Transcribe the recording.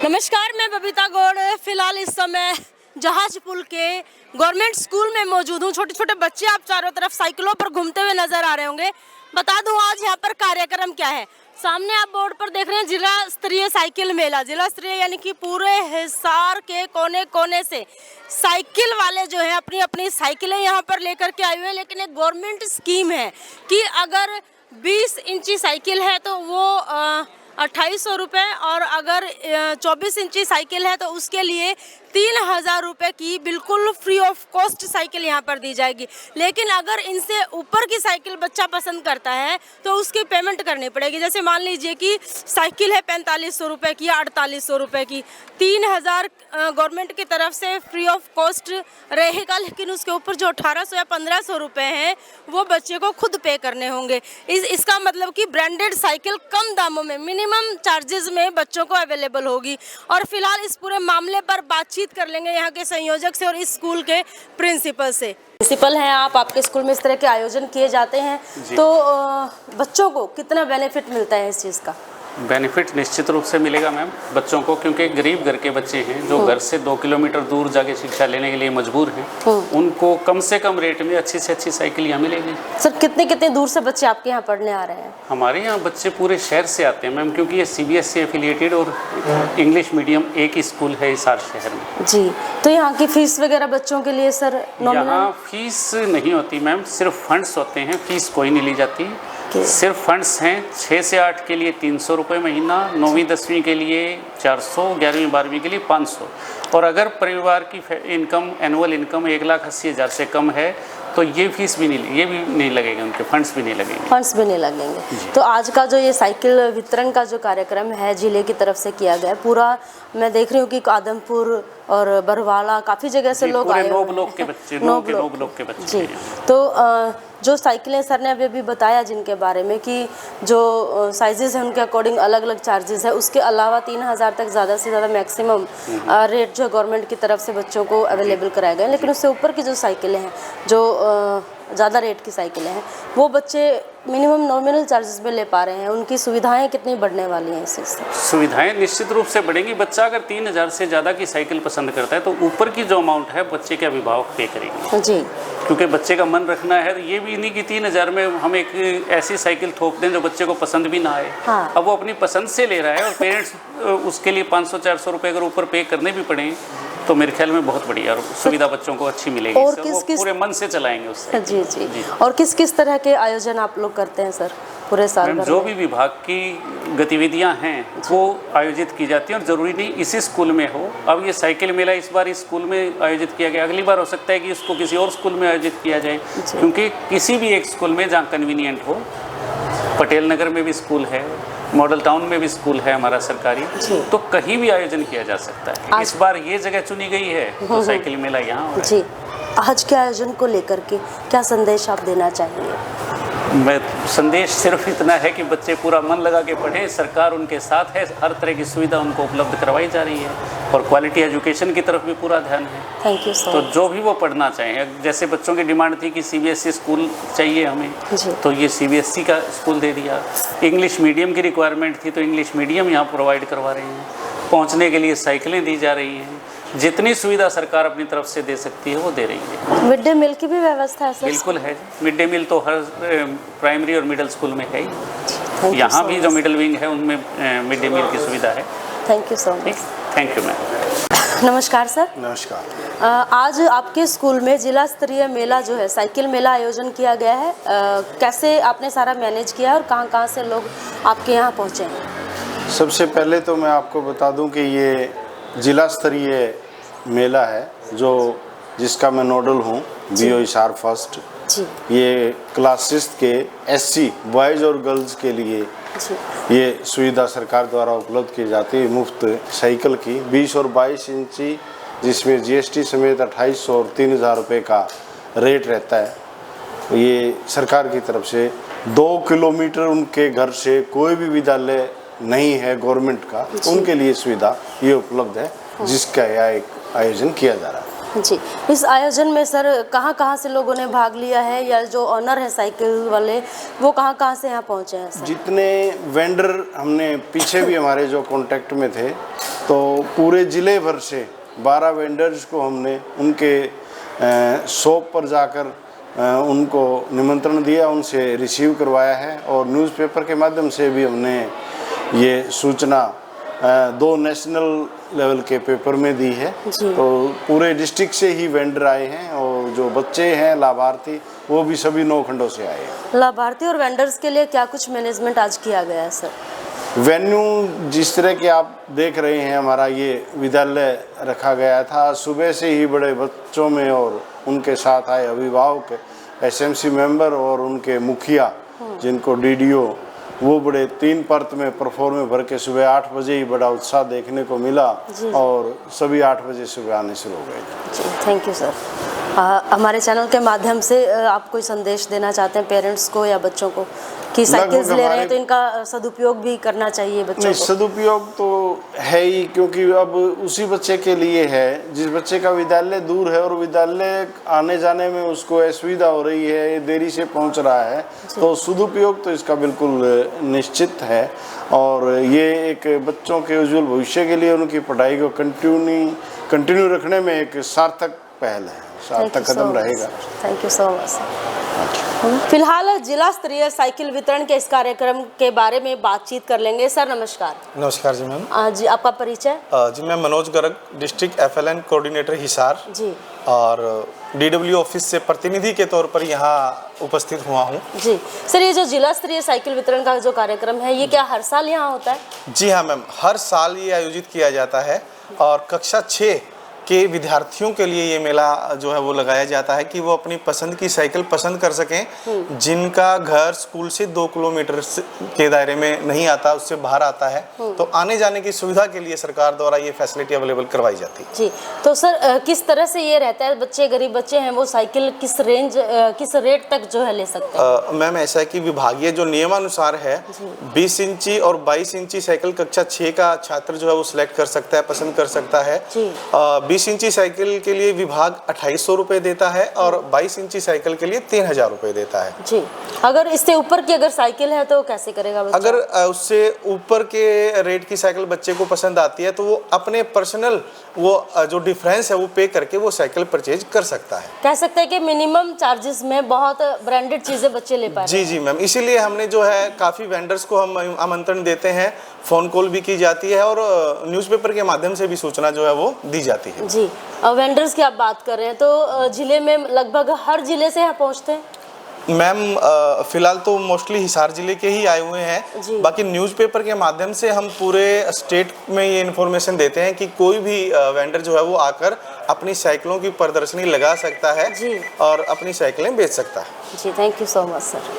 नमस्कार, मैं बबीता गौड़ फिलहाल इस समय जहाज पुल के गवर्नमेंट स्कूल में मौजूद हूँ। छोटे छोटे बच्चे आप चारों तरफ साइकिलों पर घूमते हुए नजर आ रहे होंगे। बता दूं आज यहाँ पर कार्यक्रम क्या है। सामने आप बोर्ड पर देख रहे हैं जिला स्तरीय साइकिल मेला। जिला स्तरीय यानी कि पूरे हिसार के कोने कोने से साइकिल वाले जो है अपनी अपनी साइकिलें यहाँ पर लेकर के आए हुए हैं। लेकिन एक गवर्नमेंट स्कीम है कि अगर 20 इंची साइकिल है तो वो 2800 रुपये और अगर 24 इंची साइकिल है तो उसके लिए 3000 रुपये की बिल्कुल फ्री ऑफ कॉस्ट साइकिल यहाँ पर दी जाएगी। लेकिन अगर इनसे ऊपर की साइकिल बच्चा पसंद करता है तो उसकी पेमेंट करनी पड़ेगी। जैसे मान लीजिए कि साइकिल है 4500 रुपये की या 4800 रुपये की, 3000 गवर्नमेंट की तरफ से फ्री ऑफ कॉस्ट रहेगा। लेकिन उसके ऊपर जो 1800 या 1500 रुपये हैं वो बच्चे को खुद पे करने होंगे। इसका मतलब कि ब्रांडेड साइकिल कम दामों में मिनिमम चार्जेस में बच्चों को अवेलेबल होगी। और फिलहाल इस पूरे मामले पर बातचीत कर लेंगे यहाँ के संयोजक से और इस स्कूल के प्रिंसिपल से। प्रिंसिपल हैं आप, आपके स्कूल में इस तरह के आयोजन किए जाते हैं तो बच्चों को कितना बेनिफिट मिलता है इस चीज़ का? बेनिफिट निश्चित रूप से मिलेगा मैम बच्चों को, क्योंकि गरीब घर के बच्चे हैं जो घर से 2 किलोमीटर दूर जाके शिक्षा लेने के लिए मजबूर हैं, उनको कम से कम रेट में अच्छी से अच्छी साइकिल यहाँ मिलेगी। सर कितने दूर से बच्चे आपके यहाँ पढ़ने आ रहे हैं? हमारे यहाँ बच्चे पूरे शहर से आते हैं मैम, क्योंकि ये CBSE एफिलिएटेड और इंग्लिश मीडियम एक ही स्कूल है हिसार शहर में। जी, तो यहाँ की फीस वगैरह बच्चों के लिए सर? यहाँ फीस नहीं होती मैम, सिर्फ फंड्स होते हैं, फीस कोई नहीं ली जाती। सिर्फ फंड्स हैं। 6 से 8 के लिए 300 रुपये महीना, 9वीं 10वीं के लिए 400, 11वीं 12वीं के लिए 500। और अगर परिवार की इनकम एनुअल इनकम 1,80,000 से कम है तो ये फीस भी नहीं लगेगी, उनके फंड्स भी नहीं लगेंगे। फंड्स भी नहीं लगेंगे। तो आज का जो ये साइकिल वितरण का जो कार्यक्रम है जिले की तरफ से किया गया है, पूरा मैं देख रही हूँ कि आदमपुर और बरवाला काफ़ी जगह से लोग आए हैं। 9 ब्लॉक के बच्चे, 9 ब्लॉक के बच्चे जी। तो जो साइकिलें सर ने अभी बताया जिनके बारे में कि जो साइजेस हैं उनके अकॉर्डिंग अलग अलग चार्जेस है, उसके अलावा 3000 तक ज़्यादा से ज़्यादा मैक्सिमम रेट जो गवर्नमेंट की तरफ से बच्चों को अवेलेबल कराए गए। लेकिन उससे ऊपर की जो साइकिलें हैं, जो ज़्यादा रेट की साइकिलें हैं, वो बच्चे मिनिमम नॉमिनल चार्जेस में ले पा रहे हैं। उनकी सुविधाएं कितनी बढ़ने वाली हैं इससे? सुविधाएं निश्चित रूप से बढ़ेंगी। बच्चा अगर 3000 से ज़्यादा की साइकिल पसंद करता है तो ऊपर की जो अमाउंट है बच्चे के अभिभावक पे करेंगे जी, क्योंकि बच्चे का मन रखना है। ये भी नहीं कि 3000 में हम एक ऐसी साइकिल थोप दें जो बच्चे को पसंद भी ना आए। हाँ। अब वो अपनी पसंद से ले रहा है और पेरेंट्स उसके लिए 500-400 रुपये अगर ऊपर पे करने भी पड़े तो मेरे ख्याल में बहुत बढ़िया और सुविधा बच्चों को अच्छी मिलेगी। और किस पूरे मन से चलाएंगे उससे। जी जी, जी। और किस किस तरह के आयोजन आप लोग करते हैं सर पूरे साल भर? जो भी विभाग की गतिविधियां हैं वो आयोजित की जाती हैं और ज़रूरी नहीं इसी स्कूल में हो। अब ये साइकिल मेला इस बार इस स्कूल में आयोजित किया गया, अगली बार हो सकता है कि इसको किसी और स्कूल में आयोजित किया जाए, क्योंकि किसी भी एक स्कूल में जहाँ कन्वीनियंट हो। पटेल नगर में भी स्कूल है, मॉडल टाउन में भी स्कूल है हमारा सरकारी, तो कहीं भी आयोजन किया जा सकता है। इस बार ये जगह चुनी गई है तो साइकिल मेला यहाँ हो रहा है। जी, आज के आयोजन को लेकर के क्या संदेश आप देना चाहेंगे? मैं संदेश सिर्फ इतना है कि बच्चे पूरा मन लगा के पढ़ें, सरकार उनके साथ है, हर तरह की सुविधा उनको उपलब्ध करवाई जा रही है और क्वालिटी एजुकेशन की तरफ भी पूरा ध्यान है। Thank you sir. तो जो भी वो पढ़ना चाहें, जैसे बच्चों की डिमांड थी कि CBSE स्कूल चाहिए हमें, तो ये CBSE का स्कूल दे दिया। इंग्लिश मीडियम की रिक्वायरमेंट थी तो इंग्लिश मीडियम यहाँ प्रोवाइड करवा रहे हैं। पहुँचने के लिए साइकिलें दी जा रही हैं। जितनी सुविधा सरकार अपनी तरफ से दे सकती है वो दे रही है। मिड डे मील की भी व्यवस्था है सर? बिल्कुल है। मिड डे मील तो हर प्राइमरी और मिडिल स्कूल में है ही। यहाँ भी जो मिडिल विंग है उनमें मिड डे मील की सुविधा है। Thank you so much. Thank you ma'am. नमस्कार सर। नमस्कार। आज आपके स्कूल में जिला स्तरीय मेला जो है साइकिल मेला आयोजन किया गया है। कैसे आपने सारा मैनेज किया और कहाँ से लोग आपके यहाँ पहुँचे हैं? सबसे पहले तो मैं आपको बता दूं कि ये जिला स्तरीय मेला है जिसका मैं नोडल हूँ, BO हिसार फर्स्ट। ये क्लास 6 के SC बॉयज़ और गर्ल्स के लिए ये सुविधा सरकार द्वारा उपलब्ध की जाती है। मुफ्त साइकिल की 20 और 22 इंची, जिसमें GST समेत 2800 और 3000 रुपये का रेट रहता है। ये सरकार की तरफ से 2 किलोमीटर उनके घर से कोई भी विद्यालय नहीं है गवर्नमेंट का, उनके लिए सुविधा ये उपलब्ध है, जिसका यह एक आयोजन किया जा रहा है। जी, इस आयोजन में सर कहाँ से लोगों ने भाग लिया है, या जो ऑनर है साइकिल वाले वो कहाँ से यहाँ पहुँचे हैं सर? जितने वेंडर हमने पीछे भी हमारे जो कांटेक्ट में थे तो पूरे ज़िले भर से 12 वेंडर्स को हमने उनके शॉप पर जाकर उनको निमंत्रण दिया, उनसे रिसीव करवाया है और न्यूज़पेपर के माध्यम से भी हमने ये सूचना 2 नेशनल लेवल के पेपर में दी है। तो पूरे डिस्ट्रिक्ट से ही वेंडर आए हैं और जो बच्चे हैं लाभार्थी वो भी सभी 9 खंडों से आए हैं। लाभार्थी और वेंडर्स के लिए क्या कुछ मैनेजमेंट आज किया गया है सर? वेन्यू जिस तरह के आप देख रहे हैं, हमारा ये विद्यालय रखा गया था। सुबह से ही बड़े बच्चों में और उनके साथ आए अभिभावक, एसएमसी मेंबर और उनके मुखिया जिनको डीडीओ, वो बड़े 3 परत में परफॉर्म भर के सुबह 8 बजे ही बड़ा उत्साह देखने को मिला और सभी 8 बजे सुबह आने शुरू हो गए। Thank you sir. हमारे चैनल के माध्यम से आप कोई संदेश देना चाहते हैं पेरेंट्स को या बच्चों को कि साइकिल्स ले रहे हैं तो इनका सदुपयोग भी करना चाहिए बच्चों को? सदुपयोग तो है ही, क्योंकि अब उसी बच्चे के लिए है जिस बच्चे का विद्यालय दूर है और विद्यालय आने जाने में उसको असुविधा हो रही है, देरी से पहुंच रहा है, तो सदुपयोग तो इसका बिल्कुल निश्चित है। और ये एक बच्चों के उज्जवल भविष्य के लिए उनकी पढ़ाई को कंटिन्यू रखने में एक सार्थक पहल है, सार्थक कदम रहेगा। Thank you so much. फिलहाल जिला स्तरीय साइकिल वितरण के इस कार्यक्रम के बारे में बातचीत कर लेंगे। सर नमस्कार। नमस्कार जी मैम। जी आपका परिचय? जी मैं Manoj Garg, district FLN coordinator Hisar ji, और DW ऑफिस से प्रतिनिधि के तौर पर यहाँ उपस्थित हुआ हूँ। जी सर, ये जो जिला स्तरीय साइकिल वितरण का जो कार्यक्रम है ये क्या हर साल यहाँ होता है? जी हाँ मैम, हर साल ये आयोजित किया जाता है और कक्षा 6 के विद्यार्थियों के लिए ये मेला जो है वो लगाया जाता है कि वो अपनी पसंद की साइकिल पसंद कर सकें। जिनका घर स्कूल से 2 किलोमीटर के दायरे में नहीं आता, उससे बाहर आता है, तो आने जाने की सुविधा के लिए सरकार द्वारा ये फैसिलिटी अवेलेबल करवाई जाती है। जी, तो सर किस तरह से ये रहता है, बच्चे गरीब बच्चे हैं वो साइकिल किस रेट तक जो है ले सकते हैं? मैम ऐसा है कि विभागीय जो नियमानुसार है 20 इंची और 22 इंची साइकिल कक्षा 6 का छात्र जो है वो सिलेक्ट कर सकता है, पसंद कर सकता है। 20 इंची साइकिल के लिए विभाग 2800 रुपए देता है और 22 इंची साइकिल के लिए 3000 रुपए देता है। जी, अगर इससे ऊपर की अगर साइकिल है तो कैसे करेगा बच्चा? अगर उससे ऊपर के रेट की साइकिल बच्चे को पसंद आती है तो वो अपने पर्सनल वो जो डिफरेंस है वो पे करके वो साइकिल परचेज कर सकता है। कह सकते हैं कि मिनिमम चार्जेस में बहुत ब्रांडेड चीजें बच्चे ले पा रहे हैं। जी मैम, इसीलिए हमने जो है काफ़ी वेंडर्स को हम आमंत्रण देते हैं, फ़ोन कॉल भी की जाती है और न्यूज़पेपर के माध्यम से भी सूचना जो है वो दी जाती है। जी, वेंडर्स की आप बात कर रहे हैं तो जिले में लगभग हर जिले से यहाँ पहुँचते हैं? मैम फिलहाल तो मोस्टली हिसार जिले के ही आए हुए हैं, बाकी न्यूज़पेपर के माध्यम से हम पूरे स्टेट में ये इन्फॉर्मेशन देते हैं कि कोई भी वेंडर जो है वो आकर अपनी साइकिलों की प्रदर्शनी लगा सकता है और अपनी साइकिलें बेच सकता है। जी, thank you so much sir.